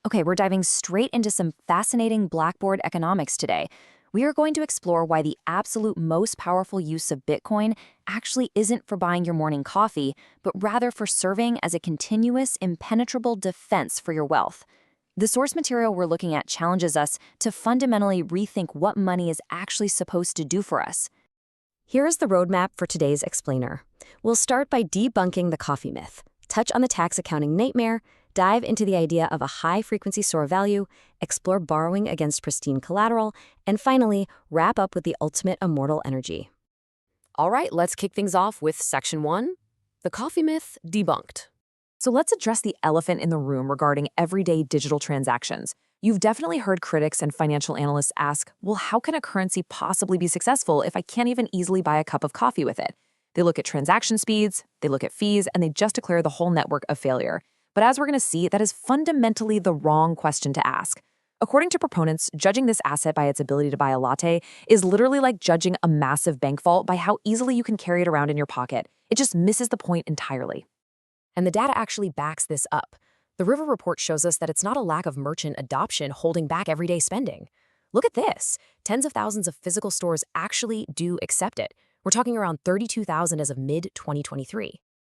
Okay, we're diving straight into some fascinating Blackboard economics today. We are going to explore why the absolute most powerful use of Bitcoin actually isn't for buying your morning coffee, but rather for serving as a continuous, impenetrable defense for your wealth. The source material we're looking at challenges us to fundamentally rethink what money is actually supposed to do for us. Here is the roadmap for today's explainer. We'll start by debunking the coffee myth, touch on the tax accounting nightmare, dive into the idea of a high-frequency store of value, explore borrowing against pristine collateral, and finally, wrap up with the ultimate immortal energy. All right, let's kick things off with Section 1, the coffee myth debunked. So let's address the elephant in the room regarding everyday digital transactions. You've definitely heard critics and financial analysts ask, well, how can a currency possibly be successful if I can't even easily buy a cup of coffee with it? They look at transaction speeds, they look at fees, and they just declare the whole network a failure. But as we're going to see, that is fundamentally the wrong question to ask. According to proponents, judging this asset by its ability to buy a latte is literally like judging a massive bank vault by how easily you can carry it around in your pocket. It just misses the point entirely. And the data actually backs this up. The River report shows us that it's not a lack of merchant adoption holding back everyday spending. Look at this. Tens of thousands of physical stores actually do accept it. We're talking around 32,000 as of mid-2023.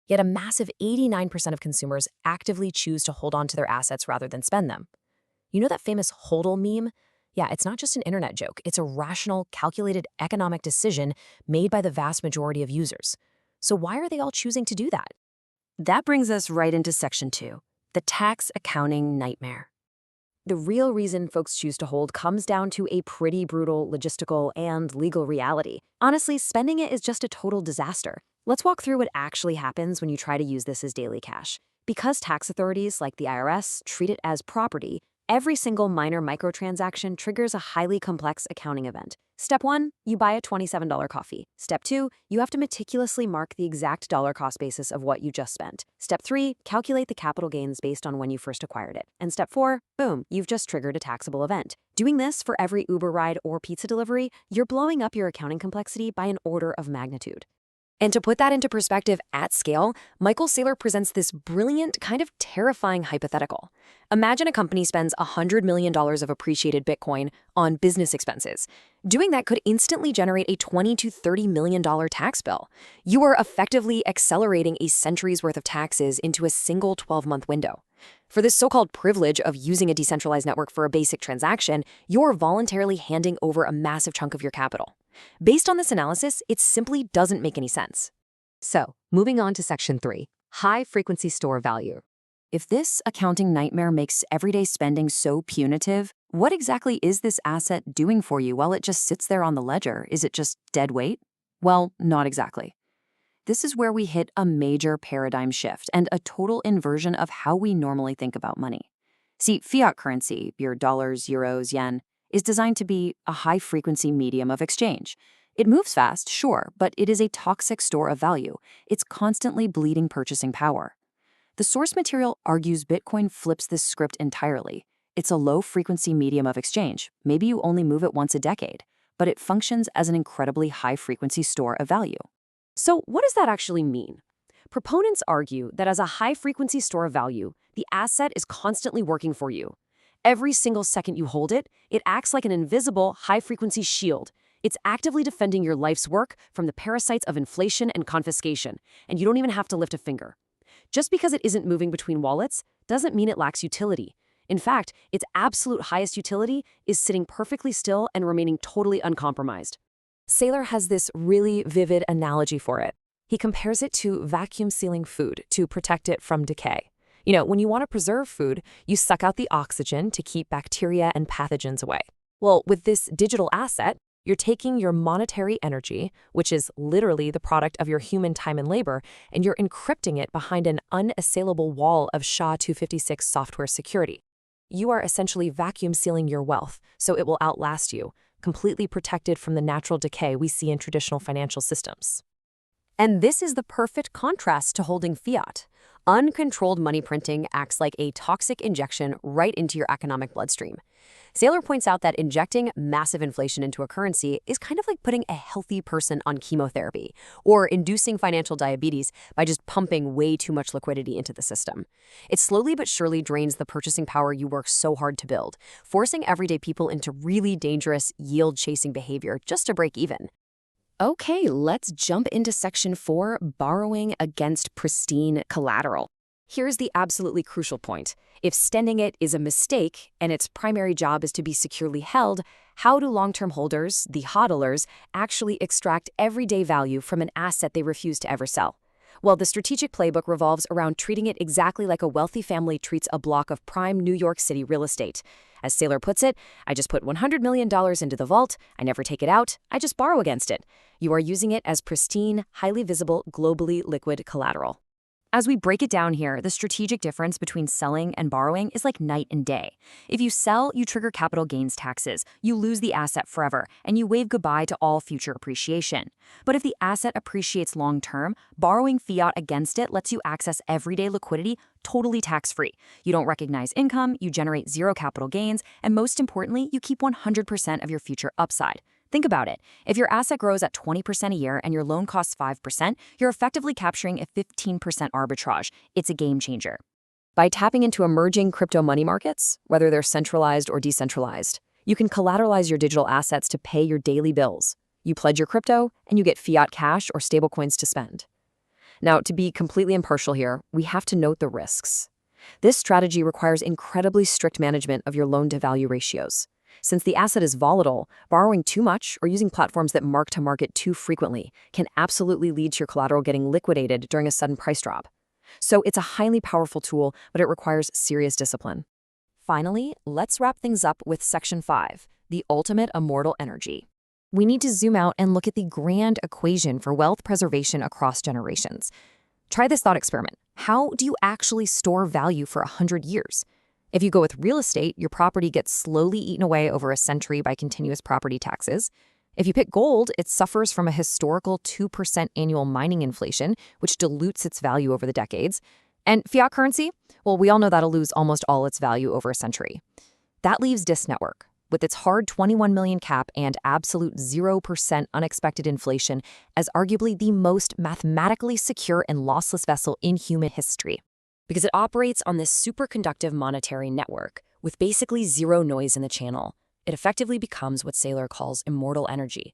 Yet a massive 89% of consumers actively choose to hold on to their assets rather than spend them. You know that famous HODL meme? Yeah, it's not just an internet joke. It's a rational, calculated economic decision made by the vast majority of users. So why are they all choosing to do that? That brings us right into Section 2, the tax accounting nightmare. The real reason folks choose to hold comes down to a pretty brutal logistical and legal reality. Honestly, spending it is just a total disaster. Let's walk through what actually happens when you try to use this as daily cash. Because tax authorities like the IRS treat it as property, every single minor microtransaction triggers a highly complex accounting event. Step 1, you buy a $27 coffee. Step 2, you have to meticulously mark the exact dollar cost basis of what you just spent. Step 3, calculate the capital gains based on when you first acquired it. And step 4, boom, you've just triggered a taxable event. Doing this for every Uber ride or pizza delivery, you're blowing up your accounting complexity by an order of magnitude. And to put that into perspective at scale, Michael Saylor presents this brilliant, kind of terrifying hypothetical. Imagine a company spends $100 million of appreciated Bitcoin on business expenses. Doing that could instantly generate a $20 to $30 million tax bill. You are effectively accelerating a century's worth of taxes into a single 12-month window. For this so-called privilege of using a decentralized network for a basic transaction, you're voluntarily handing over a massive chunk of your capital. Based on this analysis, it simply doesn't make any sense. So, moving on to Section 3, high-frequency store value. If this accounting nightmare makes everyday spending so punitive, what exactly is this asset doing for you while it just sits there on the ledger? Is it just dead weight? Well, not exactly. This is where we hit a major paradigm shift and a total inversion of how we normally think about money. See, fiat currency, your dollars, euros, yen, is designed to be a high-frequency medium of exchange. It moves fast, sure, but it is a toxic store of value. It's constantly bleeding purchasing power. The source material argues Bitcoin flips this script entirely. It's a low-frequency medium of exchange. Maybe you only move it once a decade, but it functions as an incredibly high-frequency store of value. So what does that actually mean? Proponents argue that as a high-frequency store of value, the asset is constantly working for you. Every single second you hold it, it acts like an invisible, high-frequency shield. It's actively defending your life's work from the parasites of inflation and confiscation, and you don't even have to lift a finger. Just because it isn't moving between wallets doesn't mean it lacks utility. In fact, its absolute highest utility is sitting perfectly still and remaining totally uncompromised. Saylor has this really vivid analogy for it. He compares it to vacuum sealing food to protect it from decay. You know, when you want to preserve food, you suck out the oxygen to keep bacteria and pathogens away. Well, with this digital asset, you're taking your monetary energy, which is literally the product of your human time and labor, and you're encrypting it behind an unassailable wall of SHA-256 software security. You are essentially vacuum sealing your wealth, so it will outlast you, completely protected from the natural decay we see in traditional financial systems. And this is the perfect contrast to holding fiat. Uncontrolled money printing acts like a toxic injection right into your economic bloodstream. Saylor points out that injecting massive inflation into a currency is kind of like putting a healthy person on chemotherapy or inducing financial diabetes by just pumping way too much liquidity into the system. It slowly but surely drains the purchasing power you work so hard to build, forcing everyday people into really dangerous yield-chasing behavior just to break even. Okay, let's jump into Section 4, borrowing against pristine collateral. Here's the absolutely crucial point. If spending it is a mistake and its primary job is to be securely held, how do long-term holders, the hodlers, actually extract everyday value from an asset they refuse to ever sell? Well, the strategic playbook revolves around treating it exactly like a wealthy family treats a block of prime New York City real estate. As Saylor puts it, I just put $100 million into the vault, I never take it out, I just borrow against it. You are using it as pristine, highly visible, globally liquid collateral. As we break it down here, the strategic difference between selling and borrowing is like night and day. If you sell, you trigger capital gains taxes, you lose the asset forever, and you wave goodbye to all future appreciation. But if the asset appreciates long-term, borrowing fiat against it lets you access everyday liquidity totally tax-free. You don't recognize income, you generate zero capital gains, and most importantly, you keep 100% of your future upside. Think about it. If your asset grows at 20% a year and your loan costs 5%, you're effectively capturing a 15% arbitrage. It's a game changer. By tapping into emerging crypto money markets, whether they're centralized or decentralized, you can collateralize your digital assets to pay your daily bills. You pledge your crypto, and you get fiat cash or stablecoins to spend. Now, to be completely impartial here, we have to note the risks. This strategy requires incredibly strict management of your loan-to-value ratios. Since the asset is volatile, borrowing too much or using platforms that mark to market too frequently can absolutely lead to your collateral getting liquidated during a sudden price drop. So it's a highly powerful tool, but it requires serious discipline. Finally, let's wrap things up with Section 5, the ultimate immortal energy. We need to zoom out and look at the grand equation for wealth preservation across generations. Try this thought experiment. How do you actually store value for 100 years? If you go with real estate, your property gets slowly eaten away over a century by continuous property taxes. If you pick gold, it suffers from a historical 2% annual mining inflation, which dilutes its value over the decades. And fiat currency? Well, we all know that'll lose almost all its value over a century. That leaves Dis Network, with its hard 21 million cap and absolute 0% unexpected inflation, as arguably the most mathematically secure and lossless vessel in human history. Because it operates on this superconductive monetary network with basically zero noise in the channel. It effectively becomes what Saylor calls immortal energy.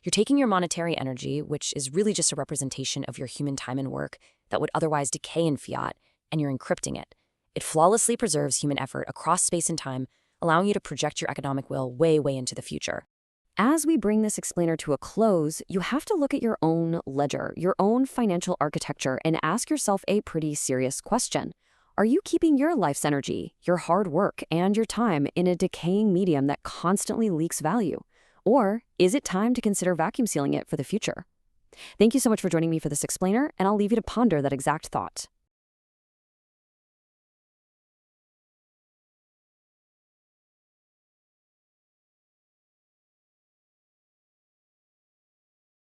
You're taking your monetary energy, which is really just a representation of your human time and work that would otherwise decay in fiat, and you're encrypting it. It flawlessly preserves human effort across space and time, allowing you to project your economic will way, way into the future. As we bring this explainer to a close, you have to look at your own ledger, your own financial architecture, and ask yourself a pretty serious question. Are you keeping your life's energy, your hard work, and your time in a decaying medium that constantly leaks value? Or is it time to consider vacuum sealing it for the future? Thank you so much for joining me for this explainer, and I'll leave you to ponder that exact thought.